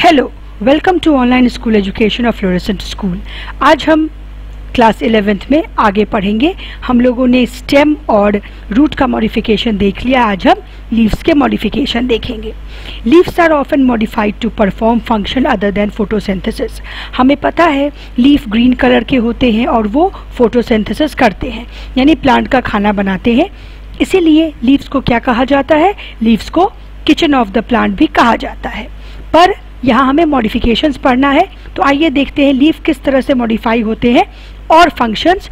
Hello, welcome to online school education of fluorescent school. आज हम class 11th में आगे पढ़ेंगे। हम लोगों ने स्टेम और रूट का मॉडिफिकेशन देख लिया। आज हम लीव्स के मॉडिफिकेशन देखेंगे। Leaves are often modified to perform function other than photosynthesis. हमें पता है लीफ ग्रीन कलर के होते हैं और वो फोटोसिंथेसिस करते हैं, यानी प्लांट का खाना बनाते हैं। इसीलिए लीव्स को क्या कहा जाता है? लीव्स को किचन ऑफ द प्लांट भी कहा जाता है। पर यहाँ हमें मॉडिफिकेशंस पढ़ना है, तो आइए देखते हैं लीफ किस तरह से मॉडिफाई होते हैं और फंक्शंस,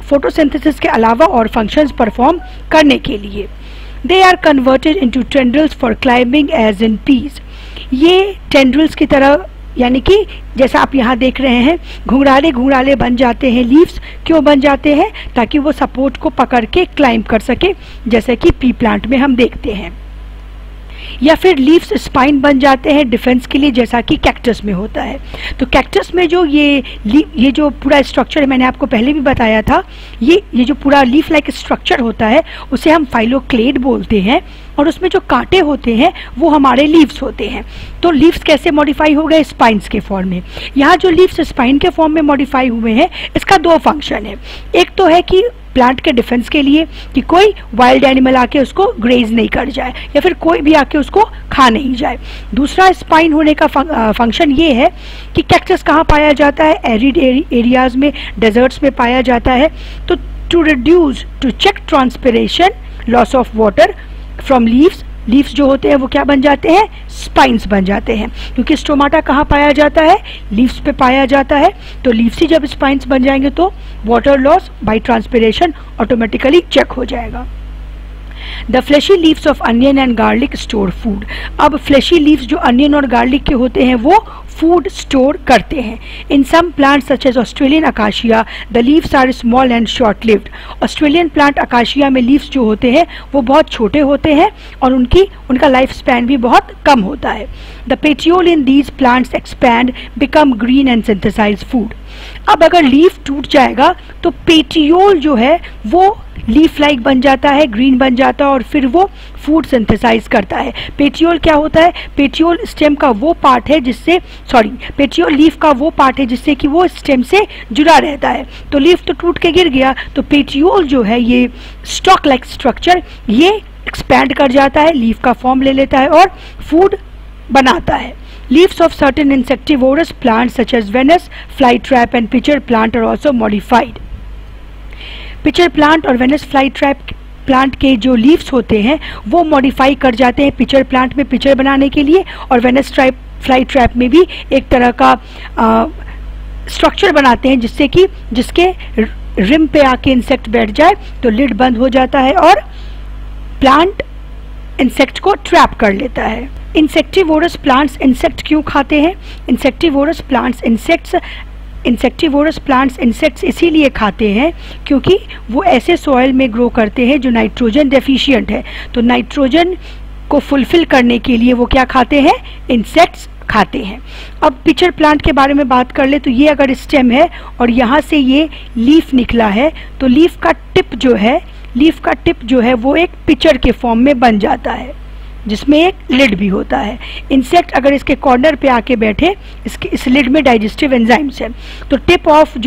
फोटोसिंथेसिस के अलावा और फंक्शंस परफॉर्म करने के लिए। They are converted into tendrils for climbing as in peas. ये टेंड्रिल्स की तरह, यानी कि जैसा आप यहाँ देख रहे हैं, घुंघराले घुंघराले बन जाते हैं लीव्स। क्यों बन जाते हैं? ताकि वो सपोर्ट को पकड़ के क्लाइंब कर सके, जैसे कि पी प्लांट में हम देखते हैं। या फिर लीव्स स्पाइन बन जाते हैं डिफेंस के लिए, जैसा कि कैक्टस में होता है। तो कैक्टस में जो ये जो पूरा स्ट्रक्चर मैंने आपको पहले भी बताया था, ये जो पूरा लीफ लाइक स्ट्रक्चर होता है उसे हम फाइलोक्लेड बोलते हैं, और उसमें जो कांटे होते हैं वो हमारे लीव्स होते हैं। तो लीव्स कैसे मॉडिफाई हो गए? स्पाइन्स के फॉर्म में। यहाँ जो लीव्स स्पाइन के फॉर्म में मॉडिफाई हुए हैं, इसका दो फंक्शन है। एक तो है कि प्लांट के डिफेंस के लिए, कि कोई वाइल्ड एनिमल आके उसको ग्रेज नहीं कर जाए या फिर कोई भी आके उसको खा नहीं जाए। दूसरा स्पाइन होने का फंक्शन ये है कि कैक्टस कहाँ पाया जाता है? एरिड एरियाज में, डेजर्ट्स में पाया जाता है। तो to check transpiration, loss of water from leaves जो होते हैं वो क्या बन जाते हैं? स्पाइन्स बन जाते हैं। क्योंकि स्टोमाटा कहाँ पाया जाता है? लीव्स पे पाया जाता है। तो लीव्स ही जब स्पाइन्स बन जाएंगे तो water loss by transpiration automatically check हो जाएगा। The fleshy leaves of onion and garlic store food. अब फ्लैशी लीव्स जो अनियन और गार्लिक के होते हैं वो फूड स्टोर करते हैं। In some plants such as Australian acacia the leaves are small and short lived. Australian plant acacia में लीव्स जो होते हैं वो बहुत छोटे होते हैं और उनका लाइफ स्पैन भी बहुत कम होता है। The petiole in these plants expand, become green and synthesize food. अब अगर लीफ टूट जाएगा तो पेटियोल जो है वो लीफ लाइक बन जाता है, ग्रीन बन जाता है और फिर वो फूड सिंथेसाइज करता है। पेटियोल क्या होता है? पेटियोल स्टेम का वो पार्ट है पेटियोल लीफ का वो पार्ट है जिससे कि वो स्टेम से जुड़ा रहता है। तो लीफ तो टूट के गिर गया, तो पेटियोल जो है ये स्टॉक लाइक स्ट्रक्चर ये एक्सपैंड कर जाता है, लीफ का फॉर्म ले लेता है और फूड बनाता है। Leaves of certain insectivorous plants such as Venus, flytrap and pitcher plant are also modified. Pitcher plant और Venus flytrap प्लांट के जो लीव्स होते हैं वो मॉडिफाई कर जाते हैं पिचर प्लांट में पिचर बनाने के लिए, और वेनस फ्लाई ट्रैप में भी एक तरह का स्ट्रक्चर बनाते हैं जिसके रिम पे आके इंसेक्ट बैठ जाए तो लिड बंद हो जाता है और प्लांट इंसेक्ट को ट्रैप कर लेता है। इंसेक्टिवोरस प्लांट्स इंसेक्ट क्यों खाते हैं? इंसेक्टिवोरस प्लांट्स इंसेक्ट्स इसीलिए खाते हैं क्योंकि वो ऐसे सॉइल में ग्रो करते हैं जो नाइट्रोजन डेफिशिएंट है। तो नाइट्रोजन को फुलफिल करने के लिए वो क्या खाते हैं? इंसेक्ट्स खाते हैं। अब पिचर प्लांट के बारे में बात कर ले तो ये अगर स्टेम है और यहाँ से ये लीफ निकला है तो लीफ का टिप जो है वो एक पिचर के फॉर्म में बन जाता है जिसमें एक लिड भी होता है। इंसेक्ट अगर इसके कॉर्नर पे आके बैठे, इस लिड में डाइजेस्टिव एंजाइम्स है, तो टिप ऑफ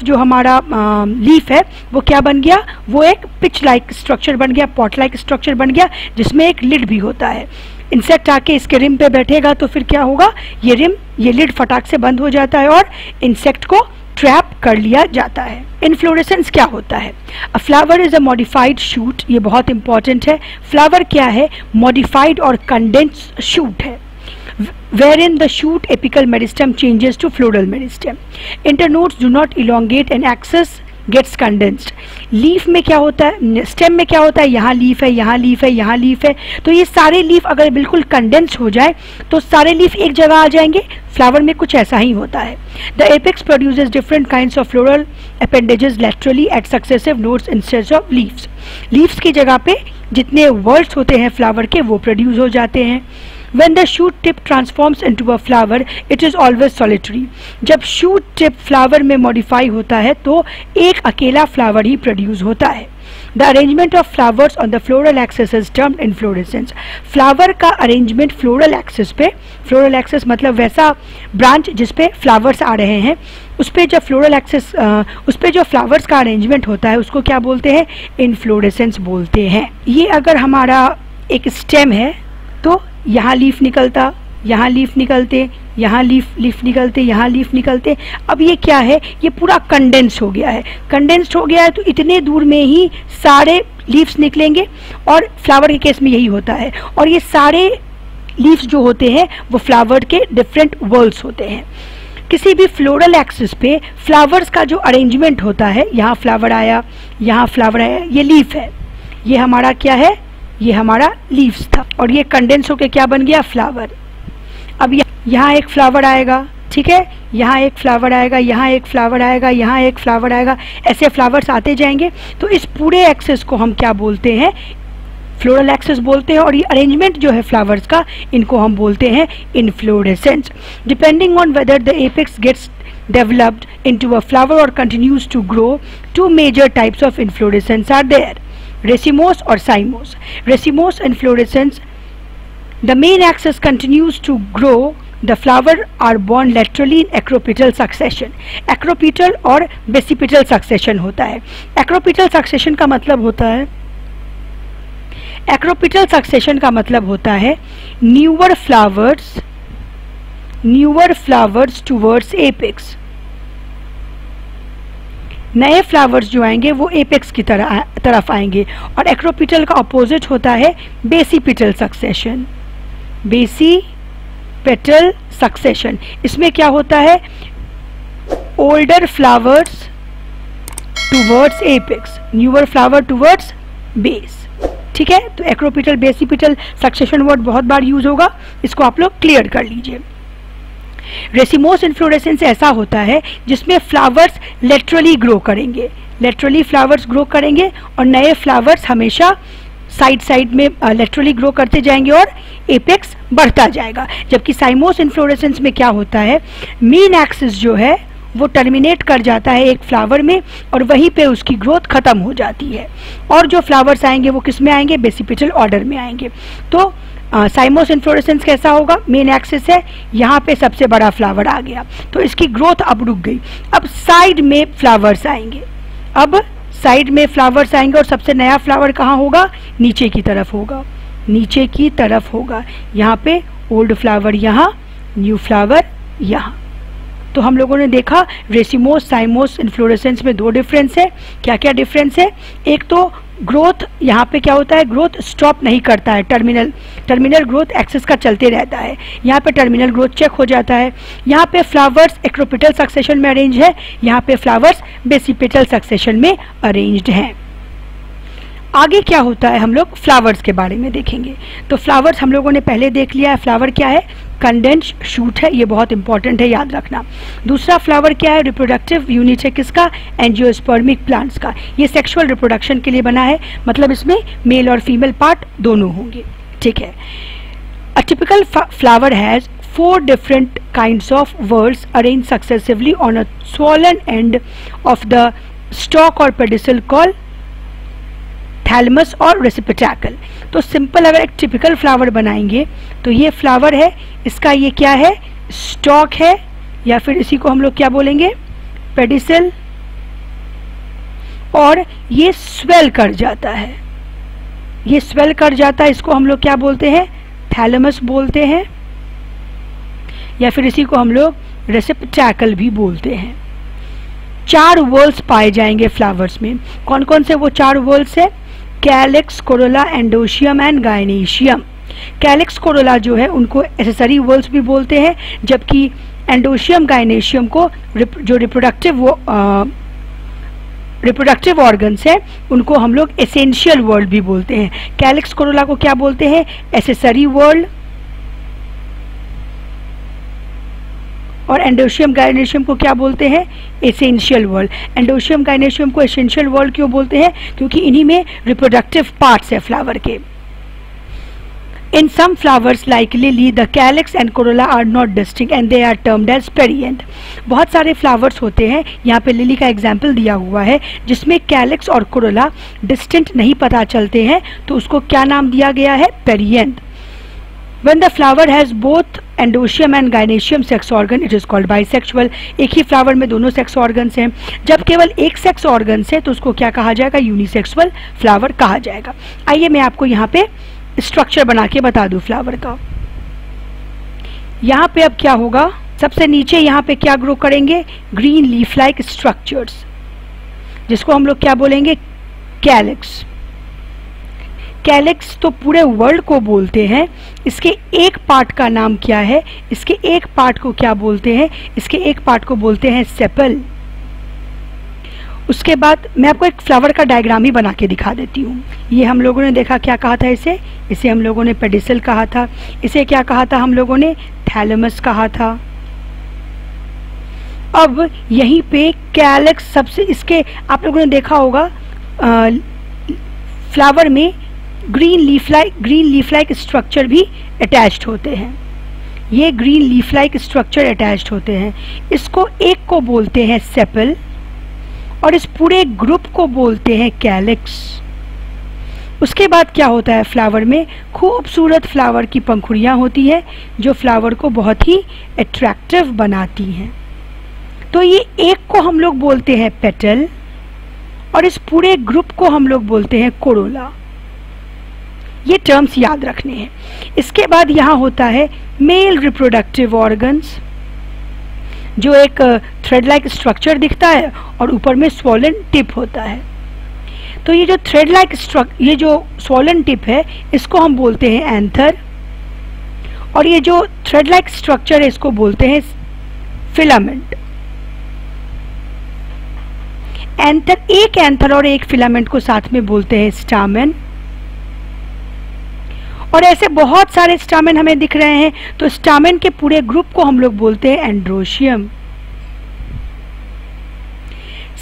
जो हमारा लीफ है वो क्या बन गया? वो एक पिच लाइक स्ट्रक्चर बन गया, पॉट लाइक स्ट्रक्चर बन गया जिसमें एक लिड भी होता है। इंसेक्ट आके इसके रिम पे बैठेगा तो फिर क्या होगा? ये लिड फटाक से बंद हो जाता है और इंसेक्ट को ट्रैप कर लिया जाता है। इनफ्लोरेसेंस क्या होता है? अ flower is a modified shoot. ये बहुत इंपॉर्टेंट है। फ्लावर क्या है? मॉडिफाइड और कंडेंस्ड शूट है। wherein the shoot apical meristem changes to floral meristem. Internodes do not elongate and axis gets condensed. Leaf में क्या होता है? स्टेम में क्या होता है? यहाँ लीफ है, यहाँ लीफ है, यहाँ लीफ है, तो ये सारे लीफ अगर बिल्कुल कंडेंस हो जाए तो सारे लीफ एक जगह आ जाएंगे। फ्लावर में कुछ ऐसा ही होता है। The apex produces different kinds of floral appendages laterally at successive nodes instead of leaves. Leaves की जगह पे जितने वर्ड्स होते हैं फ्लावर के वो प्रोड्यूस हो जाते हैं। When the shoot tip transforms into a flower, it is always solitary. जब shoot tip flower में modify होता है तो एक अकेला flower ही produce होता है। The arrangement of flowers on the floral axis is termed inflorescence. Flower का अरेंजमेंट फ्लोरल एक्सिस पे, फ्लोरल एक्सिस मतलब वैसा ब्रांच जिसपे फ्लावर्स आ रहे हैं, उस पे जब फ्लोरल एक्सिस उस पे जो फ्लावर्स का अरेंजमेंट होता है उसको क्या बोलते हैं? इनफ्लोरेसेंस बोलते हैं। ये अगर हमारा एक स्टेम है तो यहाँ लीफ निकलता, यहाँ लीफ निकलते, यहाँ लीफ निकलते, यहाँ लीफ निकलते। अब ये क्या है? ये पूरा कंडेंस हो गया है। कंडेंस्ड हो गया है तो इतने दूर में ही सारे लीव्स निकलेंगे, और फ्लावर के केस में यही होता है। और ये सारे लीव्स जो होते हैं वो फ्लावर के डिफरेंट वर्ल्स होते हैं। किसी भी फ्लोरल एक्सिस पे फ्लावर्स का जो अरेंजमेंट होता है, यहाँ फ्लावर आया, यहाँ फ्लावर आया, ये लीफ है, ये हमारा क्या है? ये हमारा लीव्स था, और ये कंडेंस होके क्या बन गया? फ्लावर। अब यहाँ एक फ्लावर आएगा, ठीक है, यहाँ एक फ्लावर आएगा, यहाँ एक फ्लावर आएगा, यहाँ एक फ्लावर आएगा, ऐसे फ्लावर्स आते जाएंगे। तो इस पूरे एक्सिस को हम क्या बोलते हैं? फ्लोरल एक्सिस बोलते हैं। और ये अरेंजमेंट जो है फ्लावर्स का, इनको हम बोलते हैं inflorescence. Depending on whether the apex gets developed into a flower or continues to grow, two major types of inflorescence are there, racemose or cymose. Racemose inflorescence, the main axis continues to grow, the flower are borne laterally in acropetal succession. Acropetal और basipetal succession होता है। Acropetal succession का मतलब होता है, acropetal succession का मतलब होता है newer flowers towards apex। नए फ्लावर्स जो आएंगे वो एपेक्स की तरफ आएंगे। और एक्रोपिटल का अपोजिट होता है बेसीपिटल सक्सेशन। बेसीपेटल सक्सेशन, इसमें क्या होता है? Older flowers towards apex, newer flower towards base. ठीक है, तो एक्रोपिटल बेसीपिटल सक्सेशन वर्ड बहुत बार यूज होगा, इसको आप लोग क्लियर कर लीजिए। रेसिमोस इन्फ्लोरेसेंस ऐसा होता है जिसमें फ्लावर्स लेटरली ग्रो करेंगे, लेटरली फ्लावर्स ग्रो करेंगे और नए फ्लावर्स हमेशा साइड में लेटरली ग्रो करते जाएंगे और एपेक्स बढ़ता जाएगा। जबकि साइमोस इन्फ्लोरेसेंस में क्या होता है? मेन एक्सिस जो है वो टर्मिनेट कर जाता है एक फ्लावर में और वहीं पे उसकी ग्रोथ खत्म हो जाती है, और जो फ्लावर्स आएंगे वो किस में आएंगे? बेसिपिटल ऑर्डर में आएंगे। तो साइमोस इन्फ्लोरेसेंस कैसा होगा? मेन एक्सिस है, यहाँ पे सबसे बड़ा फ्लावर आ गया तो इसकी ग्रोथ अब रुक गई। अब साइड में फ्लावर्स आएंगे, अब साइड में फ्लावर्स आएंगे और सबसे नया फ्लावर कहाँ होगा? नीचे की तरफ होगा, नीचे की तरफ होगा। यहाँ पे ओल्ड फ्लावर, यहाँ न्यू फ्लावर, यहाँ। तो हम लोगों ने देखा रेसिमोस साइमोस इन्फ्लोरेसेंस में दो डिफरेंस है। क्या क्या डिफरेंस है? एक तो ग्रोथ यहाँ पे क्या होता है? ग्रोथ स्टॉप नहीं करता है, टर्मिनल ग्रोथ एक्सिस का चलते रहता है। यहाँ पे टर्मिनल ग्रोथ चेक हो जाता है। यहाँ पे फ्लावर्स एक्रोपिटल सक्सेशन में अरेंज है, यहाँ पे फ्लावर्स बेसिपिटल सक्सेशन में अरेंज्ड हैं। आगे क्या होता है हम लोग फ्लावर्स के बारे में देखेंगे। तो फ्लावर्स हम लोगों ने पहले देख लिया है। फ्लावर क्या है? कंडेंस शूट है, ये बहुत इंपॉर्टेंट है, याद रखना। दूसरा फ्लावर क्या है? रिप्रोडक्टिव यूनिट है, किसका? एंजियोस्पर्मिक प्लांट्स का। ये सेक्सुअल रिप्रोडक्शन के लिए बना है, मतलब इसमें मेल और फीमेल पार्ट दोनों होंगे। ठीक है। A typical flower has 4 different kinds of whorls arranged successively on a swollen end of the stalk or pedicel called thalamus और रेसिपिटैकल। तो सिंपल अगर एक टिपिकल फ्लावर बनाएंगे तो ये फ्लावर है, इसका ये क्या है? स्टॉक है, या फिर इसी को हम लोग क्या बोलेंगे? पेडिसल। और ये स्वेल कर जाता है, ये स्वेल कर जाता है, इसको हम लोग क्या बोलते हैं? थैलमस बोलते हैं, या फिर इसी को हम लोग रेसिपिटैकल भी बोलते हैं। 4 वर्ल्स पाए जाएंगे फ्लावर्स में। कौन कौन से वो 4 वर्ल्स है? Calyx, Corolla, androecium and gynoecium. Calyx Corolla जो है उनको एसेसरी वर्ल्स भी बोलते हैं, जबकि एंडोशियम गायनेशियम को जो रिप्रोडक्टिव ऑर्गन्स है उनको हम लोग एसेंशियल वर्ल्ड भी बोलते हैं। कैलिक्स कोरोला को क्या बोलते हैं? एसेसरी वर्ल्ड, और एंडोशियम गायनेशियम को क्या बोलते हैं? Essential world. एंडोशियम गायनेशियम को एसेंशियल वर्ल्ड क्यों बोलते हैं? क्योंकि इन्हीं में रिप्रोडक्टिव पार्ट्स है फ्लावर के। In some flowers like lily, the calyx and corolla are not distinct and they are termed as perianth. बहुत सारे फ्लावर्स होते हैं, यहाँ पे लिली का एग्जाम्पल दिया हुआ है जिसमें कैलिक्स और कोरोला डिस्टिंक्ट नहीं पता चलते हैं, तो उसको क्या नाम दिया गया है? Perianth. When the flower has both androecium and gynoecium sex organ it is called bisexual. एक ही फ्लावर में दोनों सेक्स ऑर्गन्स हैं. जब केवल एक सेक्स ऑर्गन है तो उसको क्या कहा जाएगा? यूनिसेक्सुअल फ्लावर कहा जाएगा. आइए मैं आपको यहाँ पे स्ट्रक्चर बना के बता दूं फ्लावर का. यहाँ पे अब क्या होगा? सबसे नीचे यहाँ पे क्या ग्रो करेंगे? ग्रीन लीफ लाइक स्ट्रक्चर्स, जिसको हम लोग क्या बोलेंगे? कैलिक्स. कैलिक्स तो पूरे वर्ल्ड को बोलते हैं. इसके एक पार्ट का नाम क्या है? इसके एक पार्ट को क्या बोलते हैं? इसके एक पार्ट को बोलते हैं सेपल. उसके बाद मैं आपको एक फ्लावर का डायग्राम ही बना के दिखा देती हूँ. ये हम लोगों ने देखा, क्या कहा था इसे? इसे हम लोगों ने पेडिसल कहा था. इसे क्या कहा था हम लोगों ने? थैलेमस कहा था. अब यहीं पे कैलिक्स सबसे, इसके आप लोगों ने देखा होगा फ्लावर में ग्रीन लीफ लाइक स्ट्रक्चर भी अटैच्ड होते हैं. ये green leaf like structure attached होते हैं. इसको एक को बोलते हैं सेपल और इस पूरे ग्रुप को बोलते हैं कैलिक्स. उसके बाद क्या होता है? फ्लावर में खूबसूरत फ्लावर की पंखुड़ियाँ होती हैं जो फ्लावर को बहुत ही अट्रैक्टिव बनाती हैं. तो ये एक को हम लोग बोलते हैं पेटल और इस पूरे ग्रुप को हम लोग बोलते हैं कोरोला. ये टर्म्स याद रखने हैं. इसके बाद यहाँ होता है मेल रिप्रोडक्टिव ऑर्गन्स, जो एक थ्रेड लाइक स्ट्रक्चर दिखता है और ऊपर में स्वॉलन टिप होता है. तो ये जो थ्रेड लाइक ये जो स्वॉलन टिप है इसको हम बोलते हैं एंथर और ये जो थ्रेड लाइक स्ट्रक्चर है इसको बोलते हैं फिलामेंट. एक एंथर और एक फिलामेंट को साथ में बोलते हैं स्टामेन. और ऐसे बहुत सारे स्टामेन हमें दिख रहे हैं, तो स्टामेन के पूरे ग्रुप को हम लोग बोलते हैं एंड्रोशियम.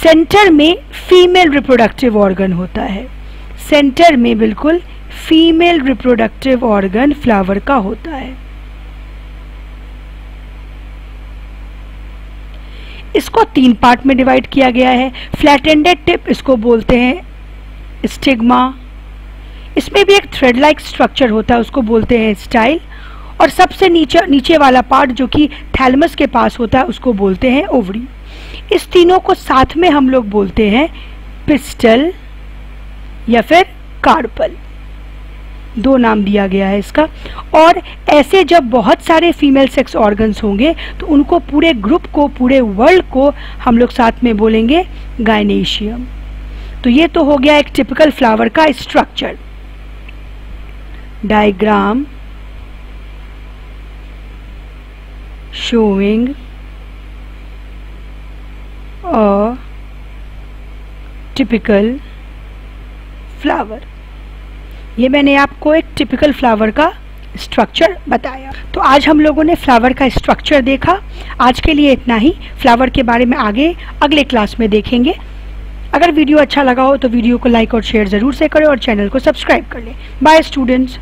सेंटर में फीमेल रिप्रोडक्टिव ऑर्गन होता है. सेंटर में बिल्कुल फीमेल रिप्रोडक्टिव ऑर्गन फ्लावर का होता है. इसको 3 पार्ट में डिवाइड किया गया है. फ्लैट एंडेड टिप इसको बोलते हैं स्टिग्मा. इसमें भी एक थ्रेड लाइक स्ट्रक्चर होता है, उसको बोलते हैं स्टाइल. और सबसे नीचे वाला पार्ट जो कि थैलेमस के पास होता है उसको बोलते हैं ओवरी. इस तीनों को साथ में हम लोग बोलते हैं पिस्टल या फिर कार्पल. 2 नाम दिया गया है इसका. और ऐसे जब बहुत सारे फीमेल सेक्स ऑर्गन्स होंगे तो उनको पूरे ग्रुप को, पूरे वर्ल्ड को हम लोग साथ में बोलेंगे गाइनेशियम. तो ये तो हो गया एक टिपिकल फ्लावर का structure. Diagram showing a typical flower. ये मैंने आपको एक टिपिकल फ्लावर का स्ट्रक्चर बताया. तो आज हम लोगों ने फ्लावर का स्ट्रक्चर देखा. आज के लिए इतना ही. फ्लावर के बारे में आगे अगले क्लास में देखेंगे. अगर वीडियो अच्छा लगा हो तो वीडियो को लाइक और शेयर ज़रूर से करें और चैनल को सब्सक्राइब कर लें. Bye students.